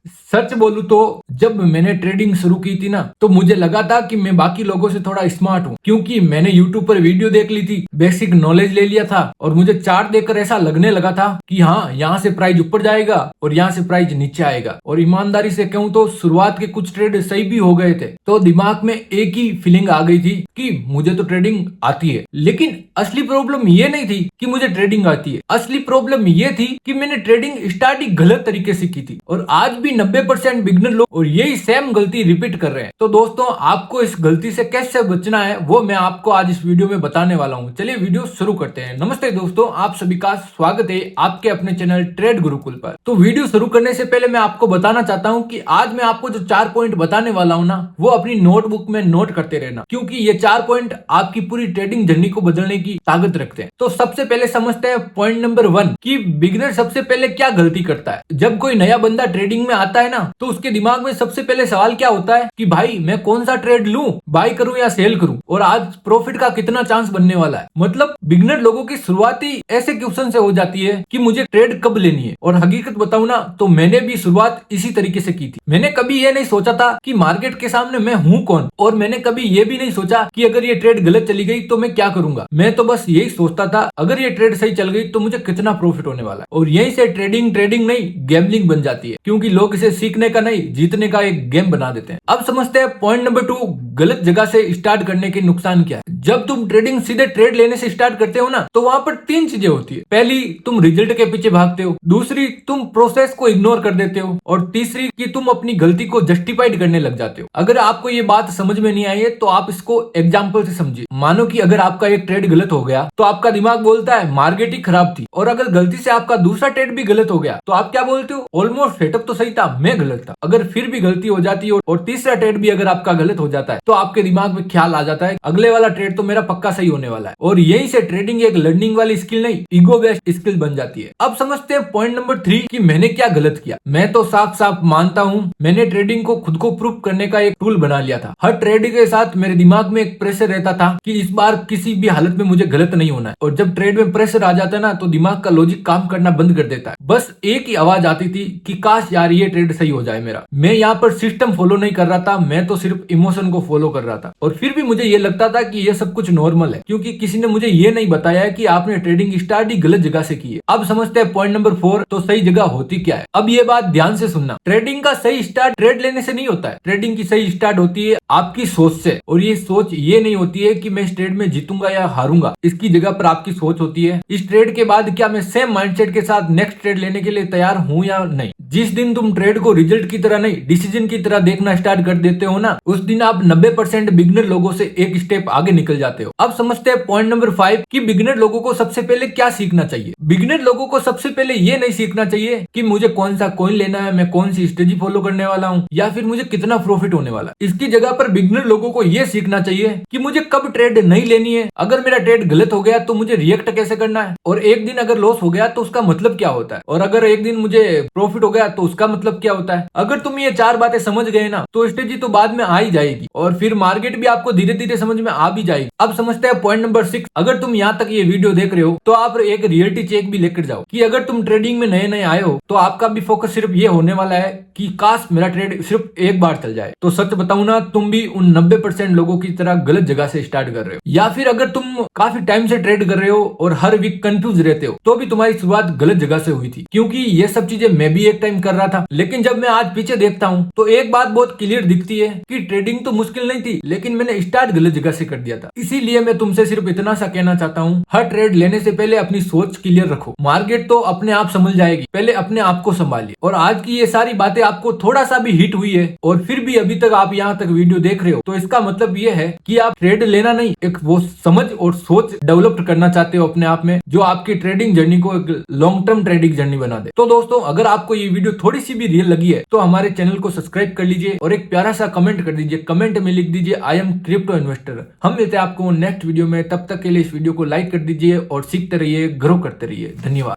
सच बोलूं तो जब मैंने ट्रेडिंग शुरू की थी ना, तो मुझे लगा था कि मैं बाकी लोगों से थोड़ा स्मार्ट हूँ, क्योंकि मैंने यूट्यूब पर वीडियो देख ली थी, बेसिक नॉलेज ले लिया था और मुझे चार्ट देखकर ऐसा लगने लगा था कि हाँ, यहाँ से प्राइस ऊपर जाएगा और यहाँ से प्राइस नीचे आएगा। और ईमानदारी से कहूँ तो शुरुआत के कुछ ट्रेड सही भी हो गए थे, तो दिमाग में एक ही फीलिंग आ गई थी कि मुझे तो ट्रेडिंग आती है। लेकिन असली प्रॉब्लम ये नहीं थी कि मुझे ट्रेडिंग आती है, असली प्रॉब्लम ये थी कि मैंने ट्रेडिंग स्टार्ट ही गलत तरीके से की थी और आज भी 90% बिगनर लोग और यही सेम गलती रिपीट कर रहे हैं। तो दोस्तों, आपको इस गलती से कैसे बचना है वो मैं आपको आज इस वीडियो में बताने वाला हूँ। चलिए वीडियो शुरू करते हैं। नमस्ते दोस्तों, आप सभी का स्वागत है आपके अपने चैनल ट्रेड गुरुकुल पर। तो वीडियो शुरू करने से पहले मैं आपको बताना चाहता हूँ कि आज मैं आपको जो 4 पॉइंट बताने वाला हूँ ना, वो अपनी नोटबुक में नोट करते रहना, क्योंकि ये 4 पॉइंट आपकी पूरी ट्रेडिंग जर्नी को बदलने की ताकत रखते हैं। तो सबसे पहले समझते हैं पॉइंट नंबर 1 कि बिगिनर सबसे पहले क्या गलती करता है। जब कोई नया बंदा ट्रेडिंग में आता है ना, तो उसके दिमाग में सबसे पहले सवाल क्या होता है कि भाई मैं कौन सा ट्रेड लूं, बाय करूं या सेल करूं, और आज प्रॉफिट का कितना चांस बनने वाला है। मतलब बिगिनर लोगों की शुरुआती ऐसे क्वेश्चन से हो जाती है कि मुझे ट्रेड कब लेनी है। और हकीकत बताऊं ना, तो मैंने भी शुरुआत इसी तरीके से की थी। मैंने कभी ये नहीं सोचा था कि मार्केट के सामने मैं हूं कौन, और मैंने कभी ये भी नहीं सोचा कि अगर ये ट्रेड गलत चली गई तो मैं क्या करूंगा। मैं तो बस यही सोचता था अगर ये ट्रेड सही चल गई तो मुझे कितना प्रॉफिट होने वाला है। और यहीं से ट्रेडिंग नहीं गैम्बलिंग बन जाती है, क्योंकि लोग इसे सीखने का नहीं जीतने का एक गेम बना देते हैं। अब समझते हैं पॉइंट नंबर 2, गलत जगह से स्टार्ट करने के नुकसान क्या है। जब तुम ट्रेडिंग सीधे ट्रेड लेने से स्टार्ट करते हो ना, तो वहां पर 3 चीजें होती है। पहली, तुम रिजल्ट के पीछे भागते हो। दूसरी, तुम प्रोसेस को इग्नोर कर देते हो। और तीसरी कि तुम अपनी गलती को जस्टिफाइड करने लग जाते हो। अगर आपको ये बात समझ में नहीं आई है तो आप इसको एग्जाम्पल से समझिए। मानो कि अगर आपका एक ट्रेड गलत हो गया तो आपका दिमाग बोलता है मार्केट ही खराब थी, और अगर गलती से आपका दूसरा ट्रेड भी गलत हो गया तो आप क्या बोलते हो, ऑलमोस्ट सेटअप तो सही था, मैं गलत था। अगर फिर भी गलती हो जाती है और तीसरा ट्रेड भी अगर आपका गलत हो जाता है तो आपके दिमाग में ख्याल आ जाता है अगले वाला ट्रेड तो मेरा पक्का सही होने वाला है। और यहीं से ट्रेडिंग एक लर्निंग वाली स्किल नहीं, ईगो बेस्ड स्किल बन जाती है। अब समझते हैं पॉइंट नंबर 3 कि मैंने क्या गलत किया। मैं तो साफ साफ मानता हूँ मैंने ट्रेडिंग को खुद को प्रूव करने का एक टूल बना लिया था। हर ट्रेड के साथ मेरे दिमाग में एक प्रेशर रहता था कि इस बार किसी भी हालत में मुझे गलत नहीं होना है। और जब ट्रेड में प्रेशर आ जाता है ना, तो दिमाग का लॉजिक काम करना बंद कर देता है। बस एक ही आवाज आती थी कि काश यार ये ट्रेड सही हो जाए मेरा। मैं यहाँ पर सिस्टम फॉलो नहीं कर रहा था, मैं तो सिर्फ इमोशन को फॉलो कर रहा था। और फिर भी मुझे ये लगता था कि ये सब कुछ नॉर्मल है, क्योंकि किसी ने मुझे ये नहीं बताया कि आपने ट्रेडिंग स्टार्ट ही गलत जगह से की है। अब समझते हैं पॉइंट नंबर 4, तो सही जगह होती क्या है। अब ये बात ध्यान से सुनना, ट्रेडिंग का सही स्टार्ट ट्रेड लेने से नहीं होता है। ट्रेडिंग की सही स्टार्ट होती है आपकी सोच से। और ये सोच ये नहीं होती है कि मैं इस ट्रेड में जीतूंगा या हारूंगा। इसकी जगह पर आपकी सोच होती है इस ट्रेड के बाद क्या मैं सेम माइंडसेट के साथ नेक्स्ट ट्रेड लेने के लिए तैयार हूं या नहीं। जिस दिन तुम ट्रेड को रिजल्ट की तरह नहीं, डिसीजन की तरह देखना स्टार्ट कर देते हो ना, उस दिन आप 90% बिगिनर लोगों से एक स्टेप आगे निकल जाते हो। अब समझते हैं पॉइंट नंबर 5 कि बिगिनर लोगों को सबसे पहले क्या सीखना चाहिए। बिगिनर लोगों को सबसे पहले ये नहीं सीखना चाहिए कि मुझे कौन सा कॉइन लेना है, मैं कौन सी स्ट्रेटजी फॉलो करने वाला हूँ, या फिर मुझे कितना प्रॉफिट होने वाला है। इसकी जगह पर बिगिनर लोगों को यह सीखना चाहिए कि मुझे कब ट्रेड नहीं लेनी है, अगर मेरा ट्रेड गलत हो गया तो मुझे रिएक्ट कैसे करना है, और एक दिन अगर लॉस हो गया तो उसका मतलब क्या होता है, और अगर एक दिन मुझे प्रॉफिट हो गया तो उसका मतलब क्या होता है। अगर तुम ये 4 बातें समझ गए ना, तो स्ट्रेटजी तो बाद में आ ही जाएगी और फिर मार्केट भी आपको धीरे धीरे समझ में आ भी जाएगी। अब समझते हैं पॉइंट नंबर 6, अगर तुम यहाँ तक ये वीडियो देख रहे हो तो आप एक रियलिटी चेक भी लेकर जाओ कि अगर तुम ट्रेडिंग में नए नए आए हो तो आपका भी फोकस सिर्फ ये होने वाला है कि काश मेरा ट्रेड सिर्फ एक बार चल जाए। तो सच बताऊं ना, तुम भी उन 90% लोगों की तरह गलत जगह से स्टार्ट कर रहे हो। या फिर अगर तुम काफी टाइम से ट्रेड कर रहे हो और हर वीक कंफ्यूज रहते हो, तो भी तुम्हारी शुरुआत गलत जगह से हुई थी, क्योंकि ये सब चीजें मैं भी एक टाइम कर रहा था। लेकिन जब मैं आज पीछे देखता हूँ तो एक बात बहुत क्लियर दिखती है कि ट्रेडिंग तो मुश्किल नहीं थी, लेकिन मैंने स्टार्ट गलत जगह से कर दिया था। इसीलिए मैं तुमसे सिर्फ इतना सा कहना चाहता हूँ, हर ट्रेड लेने से पहले अपनी सोच क्लियर रखो। मार्केट तो अपने आप संभल जाएगी, पहले अपने आप को संभालिए। और आज की ये सारी बातें आपको थोड़ा सा भी हिट हुई है और फिर भी अभी तक आप यहाँ तक वीडियो देख रहे हो, तो इसका मतलब ये है कि आप ट्रेड लेना नहीं, एक वो समझ और सोच डेवलप करना चाहते हो अपने आप में, जो आपकी ट्रेडिंग जर्नी को एक लॉन्ग टर्म ट्रेडिंग जर्नी बना दे। तो दोस्तों, अगर आपको ये वीडियो थोड़ी सी भी रियल लगी है तो हमारे चैनल को सब्सक्राइब कर लीजिए और एक प्यारा सा कमेंट कर दीजिए। कमेंट में लिख दीजिए आई एम क्रिप्टो इन्वेस्टर। हम मिलते हैं आपको नेक्स्ट वीडियो में, तब तक के लिए इस वीडियो को लाइक कर दीजिए और सीखते रहिए, ग्रो करते रहिए। धन्यवाद।